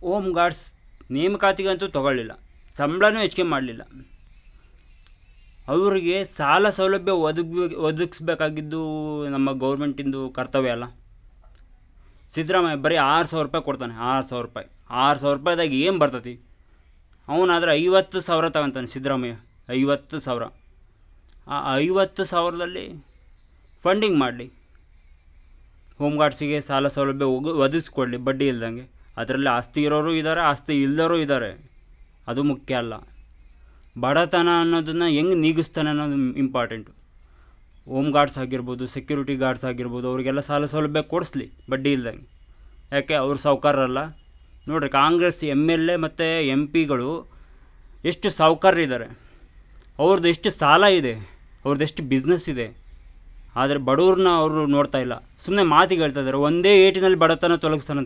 Home guards ನೇಮಕಾತಿಗಂತೂ ತಗೊಳ್ಳಿಲ್ಲ, ಸಂಬಳನೂ ಹೆಚ್ಚಿಗೆ ಮಾಡಲಿಲ್ಲ. ಅವರಿಗೆ ಸಾಲ ಸೌಲಭ್ಯ ಒದಗಿಸ್ಬೇಕಾಗಿದ್ದು ನಮ್ಮ ಗೌರ್ಮೆಂಟಿಂದು ಕರ್ತವ್ಯ ಅಲ್ಲ. ಸಿದ್ದರಾಮಯ್ಯ ಬರೀ 6,000 ರೂಪಾಯಿ ಕೊಡ್ತಾನೆ. 6,000 ರೂಪಾಯಿ 6,000 ರೂಪಾಯಿದಾಗ ಏನು ಬರ್ತತಿ? ಅವನಾದ್ರೆ 50,000 ತಗೊಂತಾನೆ ಸಿದ್ದರಾಮಯ್ಯ. 50,000. ಆ 50,000ದಲ್ಲಿ ಫಂಡಿಂಗ್ ಮಾಡಲಿ, ಹೋಮ್ ಗಾರ್ಡ್ಸಿಗೆ ಸಾಲ ಸೌಲಭ್ಯ ಒದಗಿಸ್ಕೊಡ್ಲಿ ಬಡ್ಡಿ ಇಲ್ದಂಗೆ. ಅದರಲ್ಲಿ ಆಸ್ತಿ ಇರೋರು ಇದ್ದಾರೆ, ಆಸ್ತಿ ಇಲ್ಲದವರು ಇದ್ದಾರೆ. ಅದು ಮುಖ್ಯ ಅಲ್ಲ. ಬಡತನ ಅನ್ನೋದನ್ನು ಹೆಂಗೆ ನೀಗಿಸ್ತಾನೆ ಅನ್ನೋದು ಇಂಪಾರ್ಟೆಂಟು. ಹೋಮ್ ಗಾರ್ಡ್ಸ್ ಆಗಿರ್ಬೋದು, ಸೆಕ್ಯೂರಿಟಿ ಗಾರ್ಡ್ಸ್ ಆಗಿರ್ಬೋದು, ಅವರಿಗೆಲ್ಲ ಸಾಲ ಸೌಲಭ್ಯ ಕೊಡಿಸ್ಲಿ ಬಡ್ಡಿ ಇಲ್ದಂಗೆ. ಯಾಕೆ? ಅವ್ರು ಸಾಹುಕಾರರಲ್ಲ. ನೋಡಿರಿ, ಕಾಂಗ್ರೆಸ್ MLA ಮತ್ತು MP ಗಳು ಎಷ್ಟು ಸಾಹುಕಾರರಿದ್ದಾರೆ, ಅವ್ರದ್ದು ಎಷ್ಟು ಸಾಲ ಇದೆ, ಅವ್ರದ್ದು ಎಷ್ಟು ಬಿಸ್ನೆಸ್ ಇದೆ. ಆದರೆ ಬಡವ್ರನ್ನ ಅವರು ನೋಡ್ತಾ ಇಲ್ಲ. ಸುಮ್ಮನೆ ಮಾತಿಗೆ ಹೇಳ್ತಾ ಇದ್ದಾರೆ, ಒಂದೇ ಏಟಿನಲ್ಲಿ ಬಡತನ ತೊಲಗಿಸ್ತಾನೆ.